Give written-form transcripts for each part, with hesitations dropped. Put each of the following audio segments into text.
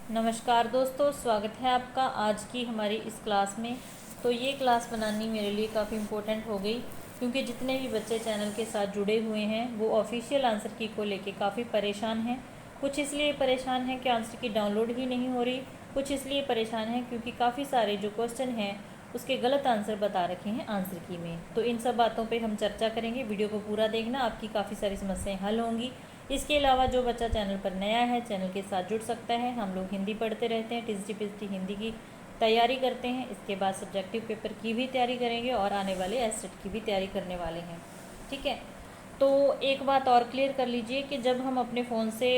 नमस्कार दोस्तों, स्वागत है आपका आज की हमारी इस क्लास में। तो ये क्लास बनानी मेरे लिए काफ़ी इम्पोर्टेंट हो गई, क्योंकि जितने भी बच्चे चैनल के साथ जुड़े हुए हैं वो ऑफिशियल आंसर की को लेके काफ़ी परेशान हैं। कुछ इसलिए परेशान हैं कि आंसर की डाउनलोड ही नहीं हो रही, कुछ इसलिए परेशान हैं क्योंकि काफ़ी सारे जो क्वेश्चन हैं उसके गलत आंसर बता रखे हैं आंसर की में। तो इन सब बातों पे हम चर्चा करेंगे। वीडियो को पूरा देखना, आपकी काफ़ी सारी समस्याएं हल होंगी। इसके अलावा जो बच्चा चैनल पर नया है चैनल के साथ जुड़ सकता है। हम लोग हिंदी पढ़ते रहते हैं, टिस्टी पिस्टी हिंदी की तैयारी करते हैं। इसके बाद सब्जेक्टिव पेपर की भी तैयारी करेंगे और आने वाले एसटेट की भी तैयारी करने वाले हैं। ठीक है, तो एक बात और क्लियर कर लीजिए कि जब हम अपने फ़ोन से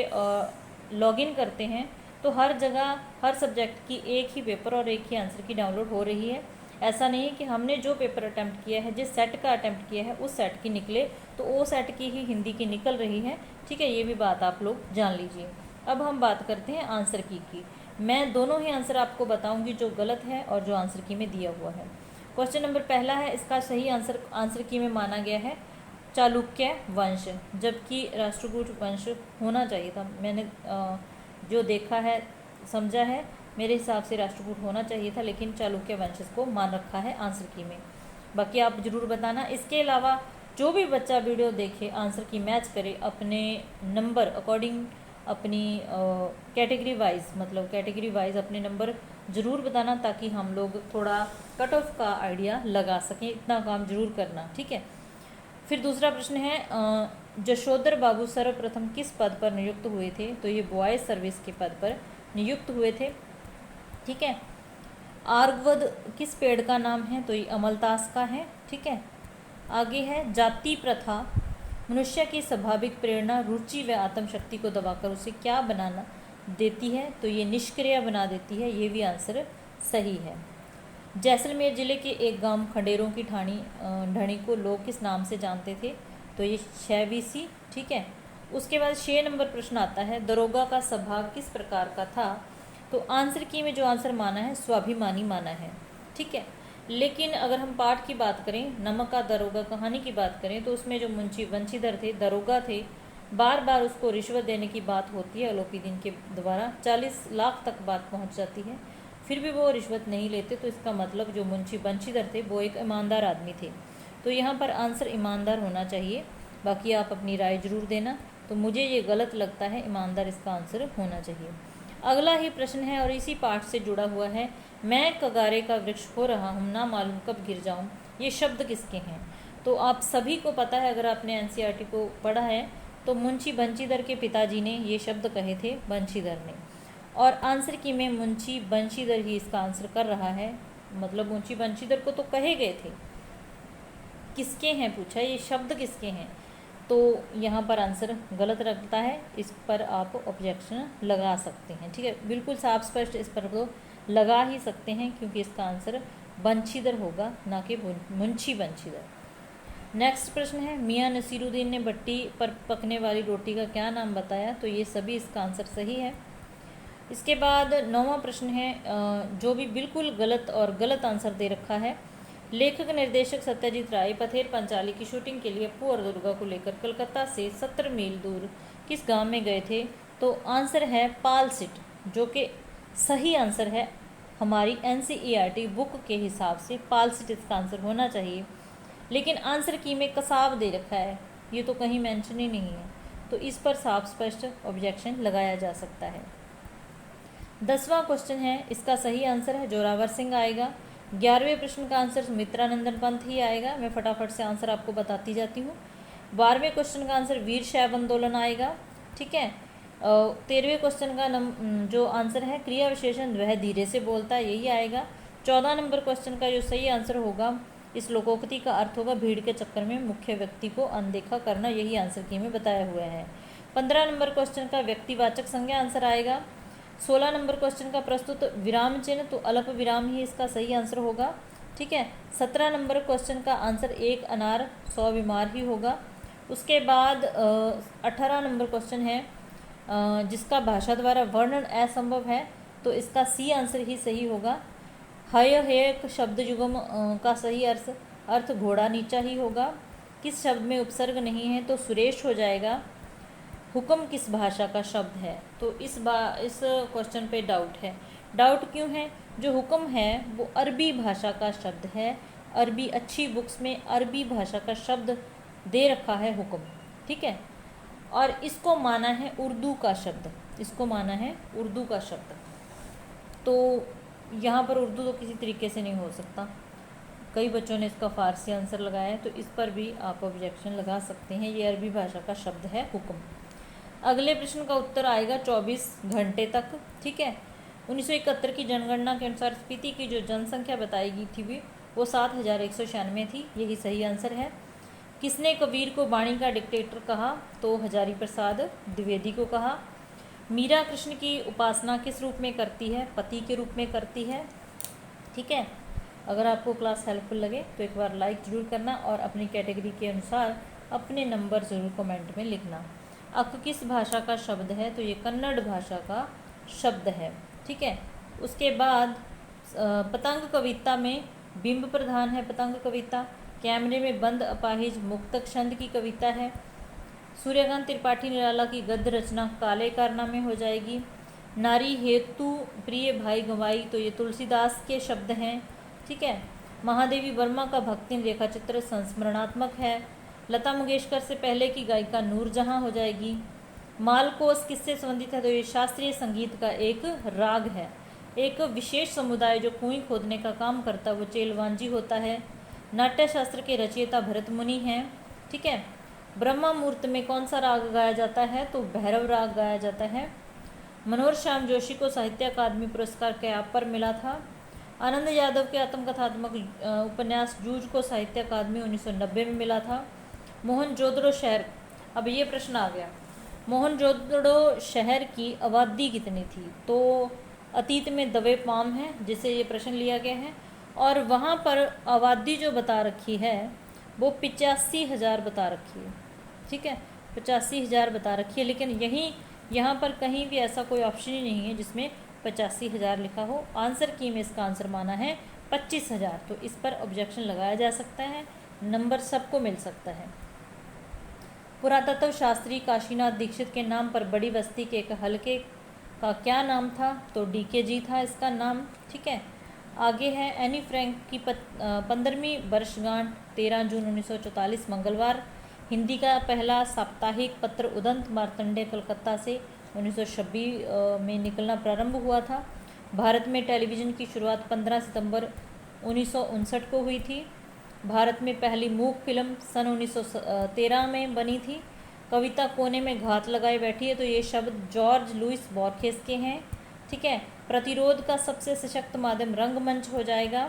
लॉगिन करते हैं तो हर जगह हर सब्जेक्ट की एक ही पेपर और एक ही आंसर की डाउनलोड हो रही है। ऐसा नहीं है कि हमने जो पेपर अटैम्प्ट किया है, जिस सेट का अटैम्प्ट किया है उस सेट की निकले तो वो सेट की ही हिंदी की निकल रही है। ठीक है, ये भी बात आप लोग जान लीजिए। अब हम बात करते हैं आंसर की। मैं दोनों ही आंसर आपको बताऊंगी, जो गलत है और जो आंसर की में दिया हुआ है। क्वेश्चन नंबर पहला है, इसका सही आंसर की में माना गया है चालुक्य वंश, जबकि राष्ट्रकूट वंश होना चाहिए था। मैंने जो देखा है समझा है, मेरे हिसाब से राष्ट्रकूट होना चाहिए था, लेकिन चालुक्य वंश को मान रखा है आंसर की में। बाकी आप ज़रूर बताना। इसके अलावा जो भी बच्चा वीडियो देखे आंसर की मैच करे अपने नंबर अकॉर्डिंग, अपनी कैटेगरी वाइज, मतलब कैटेगरी वाइज अपने नंबर ज़रूर बताना, ताकि हम लोग थोड़ा कट ऑफ का आइडिया लगा सकें। इतना काम ज़रूर करना, ठीक है। फिर दूसरा प्रश्न है, जशोधर बाबू सर्वप्रथम किस पद पर नियुक्त हुए थे? तो ये बॉयज़ सर्विस के पद पर नियुक्त हुए थे। ठीक है। आर्गवद किस पेड़ का नाम है? तो ये अमलतास का है। ठीक है। आगे है, जाति प्रथा मनुष्य की स्वाभाविक प्रेरणा, रुचि व आत्मशक्ति को दबाकर उसे क्या बनाना देती है? तो ये निष्क्रिय बना देती है। ये भी आंसर सही है। जैसलमेर जिले के एक गांव खंडेरों की ढणी को लोग किस नाम से जानते थे? तो ये शैवीसी। ठीक है। उसके बाद 6 नंबर प्रश्न आता है, दरोगा का स्वभाव किस प्रकार का था? तो आंसर की में जो आंसर माना है स्वाभिमानी माना है। ठीक है। लेकिन अगर हम पाठ की बात करें, नमक का दरोगा कहानी की बात करें, तो उसमें जो मुंशी बंशीधर थे, दरोगा थे, बार बार उसको रिश्वत देने की बात होती है अलोपीदीन के द्वारा। 40 लाख तक बात पहुंच जाती है, फिर भी वो रिश्वत नहीं लेते। तो इसका मतलब जो मुंशी बंशीधर थे वो एक ईमानदार आदमी थे। तो यहाँ पर आंसर ईमानदार होना चाहिए। बाकी आप अपनी राय जरूर देना। तो मुझे ये गलत लगता है, ईमानदार इसका आंसर होना चाहिए। अगला ही प्रश्न है और इसी पाठ से जुड़ा हुआ है, मैं कगारे का वृक्ष हो रहा हूँ, ना मालूम कब गिर जाऊँ। ये शब्द किसके हैं? तो आप सभी को पता है, अगर आपने एनसीईआरटी को पढ़ा है तो मुंशी बंशीधर के पिताजी ने ये शब्द कहे थे, बंशीधर ने। और आंसर की में मुंशी बंशीधर ही इसका आंसर कर रहा है। मतलब मुंशी बंशीधर को तो कहे गए थे, किसके हैं पूछा, ये शब्द किसके हैं? तो यहाँ पर आंसर गलत लगता है। इस पर आप ऑब्जेक्शन लगा सकते हैं। ठीक है, बिल्कुल साफ स्पष्ट इस पर तो लगा ही सकते हैं, क्योंकि इसका आंसर बंशीधर होगा, ना कि मुंशी बंशीधर। नेक्स्ट प्रश्न है, मियाँ नसीरुद्दीन ने भट्टी पर पकने वाली रोटी का क्या नाम बताया? तो ये सभी इसका आंसर सही है। इसके बाद 9वां प्रश्न है, जो भी बिल्कुल गलत और गलत आंसर दे रखा है। लेखक निर्देशक सत्यजीत राय पथेर पंचाली की शूटिंग के लिए अप्पू और दुर्गा को लेकर कलकत्ता से 70 मील दूर किस गांव में गए थे? तो आंसर है पालसिट, जो कि सही आंसर है हमारी एनसीईआरटी बुक के हिसाब से। पालसिट इसका आंसर होना चाहिए, लेकिन आंसर की में कसाब दे रखा है, ये तो कहीं मेंशन ही नहीं है। तो इस पर साफ स्पष्ट ऑब्जेक्शन लगाया जा सकता है। 10वां क्वेश्चन है, इसका सही आंसर है जोरावर सिंह आएगा। 11वें प्रश्न का आंसर सुमित्रानंदन पंत ही आएगा। मैं फटाफट से आंसर आपको बताती जाती हूँ। 12वें क्वेश्चन का आंसर वीर शैव आंदोलन आएगा। ठीक है। 13वें क्वेश्चन का जो आंसर है क्रिया विशेषण वह धीरे से बोलता है, यही आएगा। 14 नंबर क्वेश्चन का जो सही आंसर होगा, इस लोकोक्ति का अर्थ होगा भीड़ के चक्कर में मुख्य व्यक्ति को अनदेखा करना, यही आंसर की में बताया हुआ है। 15 नंबर क्वेश्चन का व्यक्तिवाचक संज्ञा आंसर आएगा। 16 नंबर क्वेश्चन का प्रस्तुत विराम चिन्ह, तो अल्प विराम ही इसका सही आंसर होगा। ठीक है। 17 नंबर क्वेश्चन का आंसर एक अनार 100 बीमार ही होगा। उसके बाद 18 नंबर क्वेश्चन है, जिसका भाषा द्वारा वर्णन असंभव है, तो इसका सी आंसर ही सही होगा। हय हेक शब्द युगम का सही अर्थ घोड़ा नीचा ही होगा। किस शब्द में उपसर्ग नहीं है? तो सुरेश हो जाएगा। हुक्म किस भाषा का शब्द है? तो इस क्वेश्चन पे डाउट है। डाउट क्यों है? जो हुक्म है वो अरबी भाषा का शब्द है। अरबी अच्छी बुक्स में अरबी भाषा का शब्द दे रखा है हुक्म, ठीक है। और इसको माना है उर्दू का शब्द, इसको माना है उर्दू का शब्द। तो यहाँ पर उर्दू तो किसी तरीके से नहीं हो सकता। कई बच्चों ने इसका फ़ारसी आंसर लगाया है, तो इस पर भी आप ऑब्जेक्शन लगा सकते हैं। ये अरबी भाषा का शब्द है हुक्म। अगले प्रश्न का उत्तर आएगा 24 घंटे तक, ठीक है। 1971 की जनगणना के अनुसार स्पीति की जो जनसंख्या बताई गई थी वो 7196 थी। यही सही आंसर है। किसने कबीर को वाणी का डिक्टेटर कहा? तो हजारी प्रसाद द्विवेदी को कहा। मीरा कृष्ण की उपासना किस रूप में करती है? पति के रूप में करती है, ठीक है। अगर आपको क्लास हेल्पफुल लगे तो एक बार लाइक ज़रूर करना और अपनी कैटेगरी के अनुसार अपने नंबर ज़रूर कमेंट में लिखना। अक किस भाषा का शब्द है? तो ये कन्नड़ भाषा का शब्द है, ठीक है। उसके बाद पतंग कविता में बिंब प्रधान है पतंग कविता। कैमरे में बंद अपाहिज मुक्तक छंद की कविता है। सूर्यकांत त्रिपाठी निराला की गद्य रचना काले कारनामे हो जाएगी। नारी हेतु प्रिय भाई गंवाई, तो ये तुलसीदास के शब्द हैं, ठीक है। महादेवी वर्मा का भक्तिन रेखा चित्र संस्मरणात्मक है। लता मंगेशकर से पहले की गायिका नूरजहां हो जाएगी। मालकोस किससे संबंधित है? तो ये शास्त्रीय संगीत का एक राग है। एक विशेष समुदाय जो कुएं खोदने का काम करता है वो चेलवांजी होता है। नाट्य शास्त्र के रचयिता भरत मुनि हैं, ठीक है। ब्रह्मा मुहूर्त में कौन सा राग गाया जाता है? तो भैरव राग गाया जाता है। मनोहर श्याम जोशी को साहित्य अकादमी पुरस्कार क्या पर मिला था? आनंद यादव के आत्मकथात्मक उपन्यास जूझ को साहित्य अकादमी 1990 में मिला था। मोहनजोदड़ो शहर, अब ये प्रश्न आ गया, मोहनजोदड़ो शहर की आबादी कितनी थी? तो अतीत में दवे पाम है जिसे ये प्रश्न लिया गया है, और वहाँ पर आबादी जो बता रखी है वो 85,000 बता रखी है, ठीक है। 85,000 बता रखी है, लेकिन यहाँ पर कहीं भी ऐसा कोई ऑप्शन ही नहीं है जिसमें 85,000 लिखा हो। आंसर की में इसका आंसर माना है 25,000, तो इस पर ऑब्जेक्शन लगाया जा सकता है, नंबर सबको मिल सकता है। पुरातत्व शास्त्री काशीनाथ दीक्षित के नाम पर बड़ी बस्ती के एक हलके का क्या नाम था? तो DKG था इसका नाम, ठीक है। आगे है एनी फ्रैंक की 15वीं वर्षगांठ 13 जून 1944 मंगलवार। हिंदी का पहला साप्ताहिक पत्र उदंत मार्तंडेय कलकत्ता से 1926 में निकलना प्रारंभ हुआ था। भारत में टेलीविज़न की शुरुआत 15 सितंबर 1959 को हुई थी। भारत में पहली मूक फिल्म सन 1913 में बनी थी। कविता कोने में घात लगाए बैठी है, तो ये शब्द जॉर्ज लुइस बॉर्खेस के हैं, ठीक है। प्रतिरोध का सबसे सशक्त माध्यम रंगमंच हो जाएगा।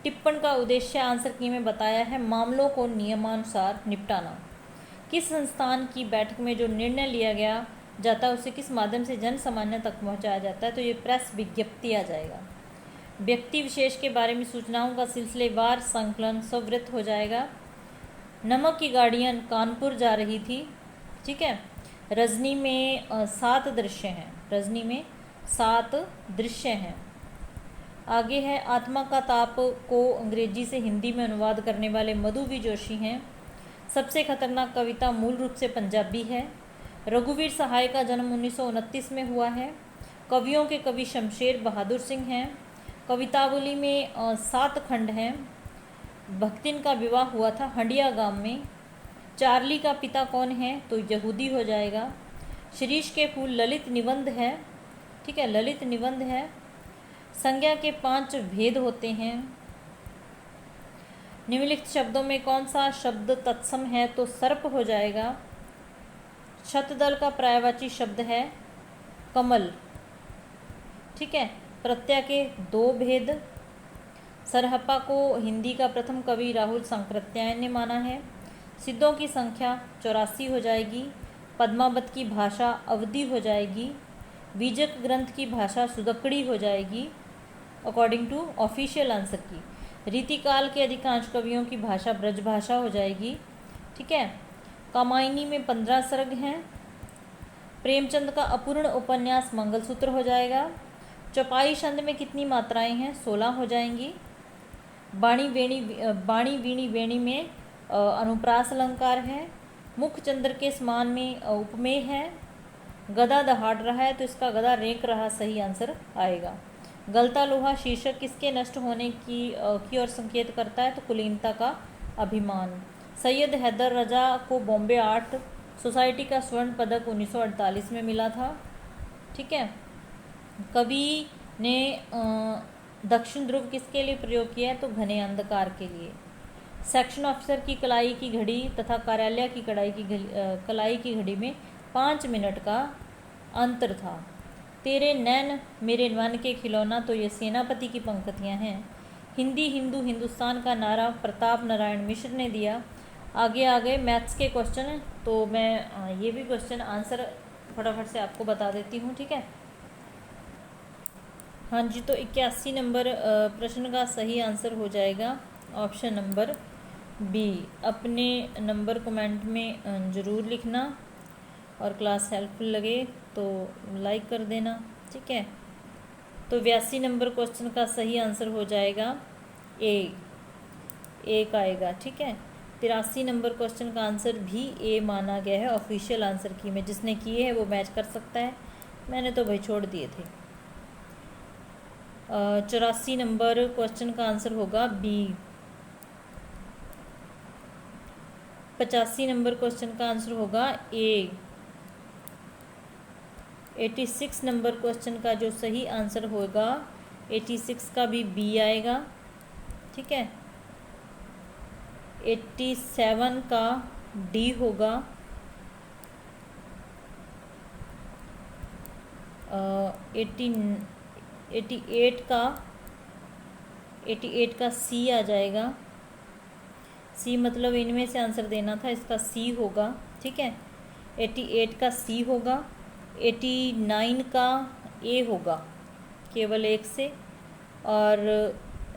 टिप्पण का उद्देश्य आंसर की में बताया है मामलों को नियमानुसार निपटाना। किस संस्थान की बैठक में जो निर्णय लिया गया जाता है उसे किस माध्यम से जन सामान्य तक पहुंचाया जाता है? तो ये प्रेस विज्ञप्ति आ जाएगा। व्यक्ति विशेष के बारे में सूचनाओं का सिलसिलेवार संकलन स्ववृत्त हो जाएगा। नमक की गाड़ियाँ कानपुर जा रही थी, ठीक है। रजनी में 7 दृश्य हैं, रजनी में 7 दृश्य हैं। आगे है आत्मा का ताप को अंग्रेजी से हिंदी में अनुवाद करने वाले मधु वी जोशी हैं। सबसे खतरनाक कविता मूल रूप से पंजाबी है। रघुवीर सहाय का जन्म 1929 में हुआ है। कवियों के कवि शमशेर बहादुर सिंह हैं। कवितावली में 7 खंड हैं। भक्तिन का विवाह हुआ था हंडिया गांव में। चार्ली का पिता कौन है? तो यहूदी हो जाएगा। शिरीष के फूल ललित निबंध है, ठीक है, ललित निबंध है। संज्ञा के 5 भेद होते हैं। निम्नलिखित शब्दों में कौन सा शब्द तत्सम है? तो सर्प हो जाएगा। शतदल का पर्यायवाची शब्द है कमल, ठीक है। प्रत्यय के 2 भेद। सरहप्पा को हिंदी का प्रथम कवि राहुल सांकृत्यायन ने माना है। सिद्धों की संख्या 84 हो जाएगी। पद्मावत की भाषा अवधी हो जाएगी। बीजक ग्रंथ की भाषा सुदकड़ी हो जाएगी अकॉर्डिंग टू ऑफिशियल आंसर की। रीतिकाल के अधिकांश कवियों की भाषा ब्रजभाषा हो जाएगी, ठीक है। कामायनी में 15 सर्ग हैं। प्रेमचंद का अपूर्ण उपन्यास मंगलसूत्र हो जाएगा। चौपाई छंद में कितनी मात्राएं हैं? 16 हो जाएंगी। बाणी वीणी वेणी में अनुप्रास अलंकार है। मुख चंद्र के समान में उपमेय है। गदा दहाड़ रहा है तो इसका गदा रेंक रहा सही आंसर आएगा। गलता लोहा शीर्षक किसके नष्ट होने की ओर संकेत करता है, तो कुलीनता का अभिमान। सैयद हैदर रजा को बॉम्बे आर्ट सोसाइटी का स्वर्ण पदक 1948 में मिला था। ठीक है। कवि ने दक्षिण ध्रुव किसके लिए प्रयोग किया है, तो घने अंधकार के लिए। सेक्शन ऑफिसर की कलाई की घड़ी तथा कार्यालय की कलाई की घड़ी में 5 मिनट का अंतर था। तेरे नैन मेरे मन के खिलौना, तो ये सेनापति की पंक्तियाँ हैं। हिंदी हिंदू हिंदुस्तान का नारा प्रताप नारायण मिश्र ने दिया। आगे आ गए मैथ्स के क्वेश्चन, तो मैं ये भी क्वेश्चन आंसर फटाफट से आपको बता देती हूँ। ठीक है। हाँ जी, तो 81 नंबर प्रश्न का सही आंसर हो जाएगा ऑप्शन नंबर बी। अपने नंबर कमेंट में ज़रूर लिखना और क्लास हेल्पफुल लगे तो लाइक कर देना। ठीक है। तो 82 नंबर क्वेश्चन का सही आंसर हो जाएगा ए का आएगा। ठीक है। 83 नंबर क्वेश्चन का आंसर भी ए माना गया है ऑफिशियल आंसर की में। जिसने किए हैं वो मैच कर सकता है, मैंने तो भाई छोड़ दिए थे। 84 नंबर क्वेश्चन का आंसर होगा बी। 85 नंबर क्वेश्चन का आंसर होगा ए। 86 नंबर क्वेश्चन का जो सही आंसर होगा 86 का भी बी आएगा। ठीक है। 87 का डी होगा। 88 का सी आ जाएगा। सी मतलब इनमें से आंसर देना था, इसका सी होगा। ठीक है। 88 का सी होगा। 89 का ए होगा केवल एक से, और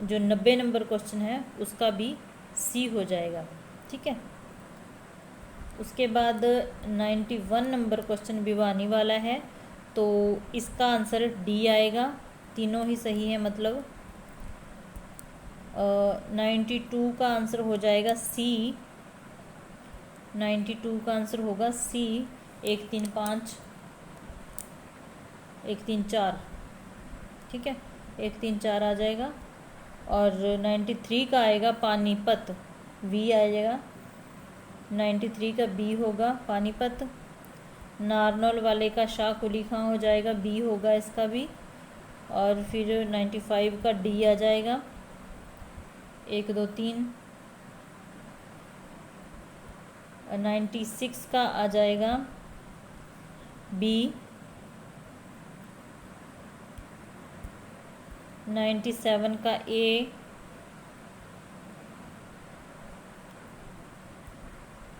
जो 90 नंबर क्वेश्चन है उसका भी सी हो जाएगा। ठीक है। उसके बाद 91 नंबर क्वेश्चन भी आने वाला है, तो इसका आंसर डी आएगा। तीनों ही सही है, मतलब 92 का आंसर हो जाएगा सी। 92 का आंसर होगा सी। 1 3 5 1 3 4। ठीक है। 1 3 4 आ जाएगा। और 93 का आएगा पानीपत, वी आएगा। 93 का बी होगा पानीपत। नारनौल वाले का शाह कुली खां हो जाएगा, बी होगा इसका भी। और फिर 95 का डी आ जाएगा। 1 2 3। 96 का आ जाएगा बी। 97 का ए।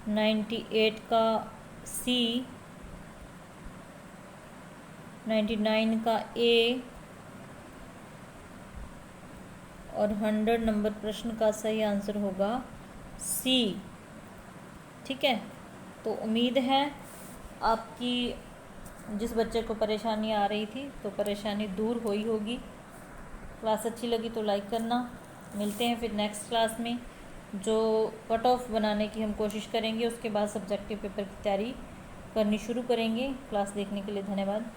98 का सी। 99 का ए। और 100 नंबर प्रश्न का सही आंसर होगा सी। ठीक है। तो उम्मीद है आपकी जिस बच्चे को परेशानी आ रही थी तो परेशानी दूर हुई होगी। क्लास अच्छी लगी तो लाइक करना। मिलते हैं फिर नेक्स्ट क्लास में, जो कट ऑफ बनाने की हम कोशिश करेंगे। उसके बाद सब्जेक्टिव पेपर की तैयारी करनी शुरू करेंगे। क्लास देखने के लिए धन्यवाद।